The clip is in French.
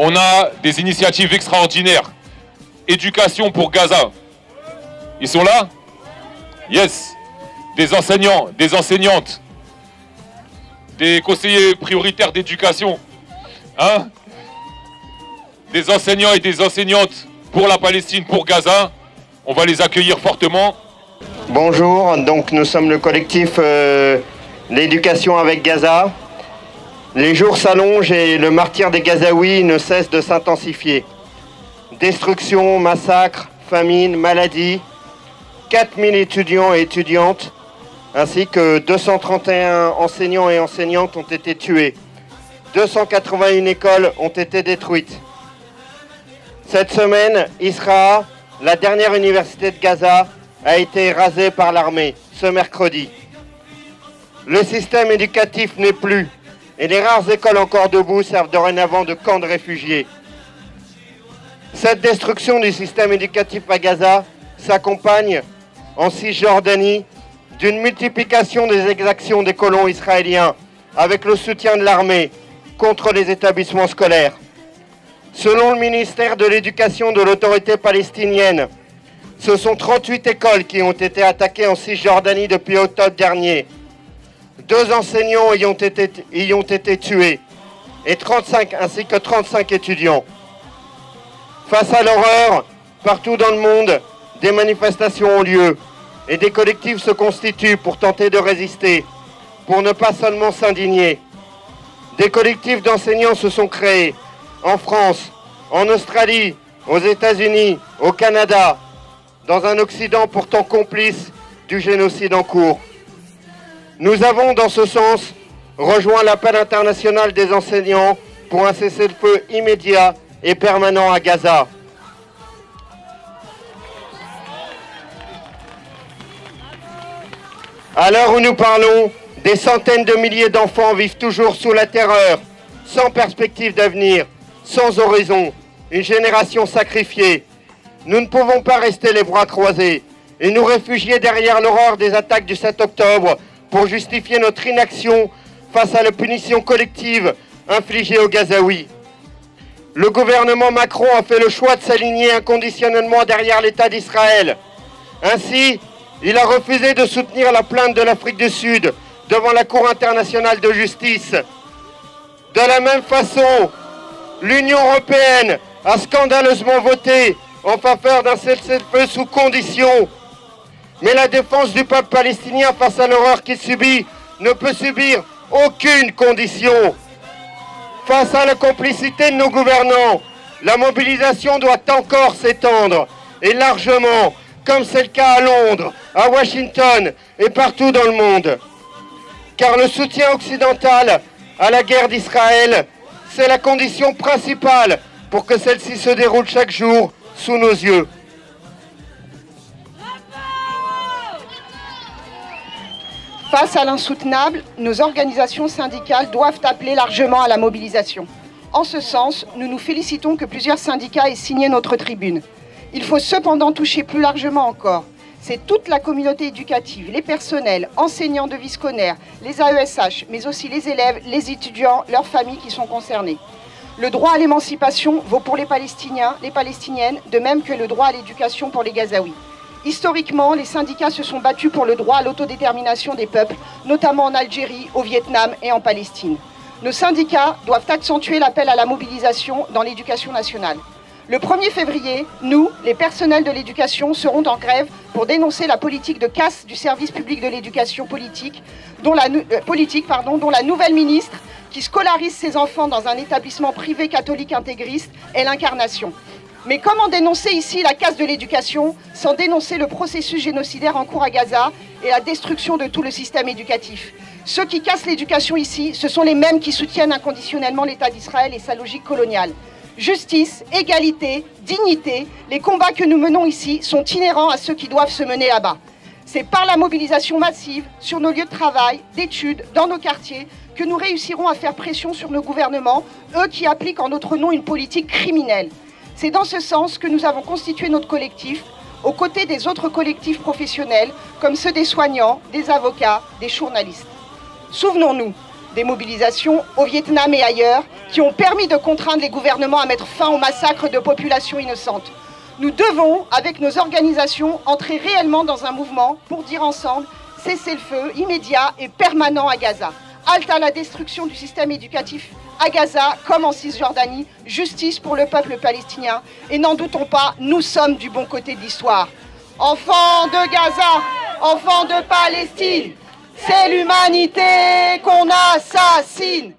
On a des initiatives extraordinaires. Éducation pour Gaza. Ils sont là? Yes. Des enseignants, des enseignantes, des conseillers prioritaires d'éducation. Hein? Des enseignants et des enseignantes pour la Palestine, pour Gaza. On va les accueillir fortement. Bonjour, donc nous sommes le collectif L'éducation avec Gaza. Les jours s'allongent et le martyre des Gazaouis ne cesse de s'intensifier. Destruction, massacres, famine, maladies. 4000 étudiants et étudiantes, ainsi que 231 enseignants et enseignantes ont été tués. 281 écoles ont été détruites. Cette semaine, Israa, la dernière université de Gaza, a été rasée par l'armée, ce mercredi. Le système éducatif n'est plus, et les rares écoles encore debout servent dorénavant de camps de réfugiés. Cette destruction du système éducatif à Gaza s'accompagne en Cisjordanie d'une multiplication des exactions des colons israéliens avec le soutien de l'armée contre les établissements scolaires. Selon le ministère de l'Éducation de l'autorité palestinienne, ce sont 38 écoles qui ont été attaquées en Cisjordanie depuis octobre dernier. 2 enseignants y ont été tués et 35 ainsi que 35 étudiants. Face à l'horreur, partout dans le monde, des manifestations ont lieu et des collectifs se constituent pour tenter de résister, pour ne pas seulement s'indigner. Des collectifs d'enseignants se sont créés en France, en Australie, aux États-Unis, au Canada, dans un Occident pourtant complice du génocide en cours. Nous avons, dans ce sens, rejoint l'appel international des enseignants pour un cessez-le-feu immédiat et permanent à Gaza. À l'heure où nous parlons, des centaines de milliers d'enfants vivent toujours sous la terreur, sans perspective d'avenir, sans horizon, une génération sacrifiée. Nous ne pouvons pas rester les bras croisés et nous réfugier derrière l'horreur des attaques du 7 octobre pour justifier notre inaction face à la punition collective infligée aux Gazaouis. Le gouvernement Macron a fait le choix de s'aligner inconditionnellement derrière l'État d'Israël. Ainsi, il a refusé de soutenir la plainte de l'Afrique du Sud devant la Cour internationale de justice. De la même façon, l'Union européenne a scandaleusement voté en faveur d'un cessez-le-feu sous condition. Mais la défense du peuple palestinien face à l'horreur qu'il subit ne peut subir aucune condition. Face à la complicité de nos gouvernants, la mobilisation doit encore s'étendre, et largement, comme c'est le cas à Londres, à Washington et partout dans le monde. Car le soutien occidental à la guerre d'Israël, c'est la condition principale pour que celle-ci se déroule chaque jour sous nos yeux. Face à l'insoutenable, nos organisations syndicales doivent appeler largement à la mobilisation. En ce sens, nous nous félicitons que plusieurs syndicats aient signé notre tribune. Il faut cependant toucher plus largement encore. C'est toute la communauté éducative, les personnels, enseignants de vie scolaire, les AESH, mais aussi les élèves, les étudiants, leurs familles qui sont concernés. Le droit à l'émancipation vaut pour les Palestiniens, les Palestiniennes, de même que le droit à l'éducation pour les Gazaouis. Historiquement, les syndicats se sont battus pour le droit à l'autodétermination des peuples, notamment en Algérie, au Vietnam et en Palestine. Nos syndicats doivent accentuer l'appel à la mobilisation dans l'éducation nationale. Le 1er février, nous, les personnels de l'éducation, serons en grève pour dénoncer la politique de casse du service public de l'éducation politique, dont la nouvelle ministre, qui scolarise ses enfants dans un établissement privé catholique intégriste, est l'incarnation. Mais comment dénoncer ici la casse de l'éducation sans dénoncer le processus génocidaire en cours à Gaza et la destruction de tout le système éducatif? Ceux qui cassent l'éducation ici, ce sont les mêmes qui soutiennent inconditionnellement l'État d'Israël et sa logique coloniale. Justice, égalité, dignité, les combats que nous menons ici sont inhérents à ceux qui doivent se mener là-bas. C'est par la mobilisation massive sur nos lieux de travail, d'études, dans nos quartiers, que nous réussirons à faire pression sur nos gouvernements, eux qui appliquent en notre nom une politique criminelle. C'est dans ce sens que nous avons constitué notre collectif, aux côtés des autres collectifs professionnels, comme ceux des soignants, des avocats, des journalistes. Souvenons-nous, des mobilisations au Vietnam et ailleurs, qui ont permis de contraindre les gouvernements à mettre fin au massacre de populations innocentes. Nous devons, avec nos organisations, entrer réellement dans un mouvement pour dire ensemble cessez-le-feu immédiat et permanent à Gaza. Halte à la destruction du système éducatif à Gaza comme en Cisjordanie, justice pour le peuple palestinien. Et n'en doutons pas, nous sommes du bon côté de l'histoire. Enfants de Gaza, enfants de Palestine, c'est l'humanité qu'on assassine.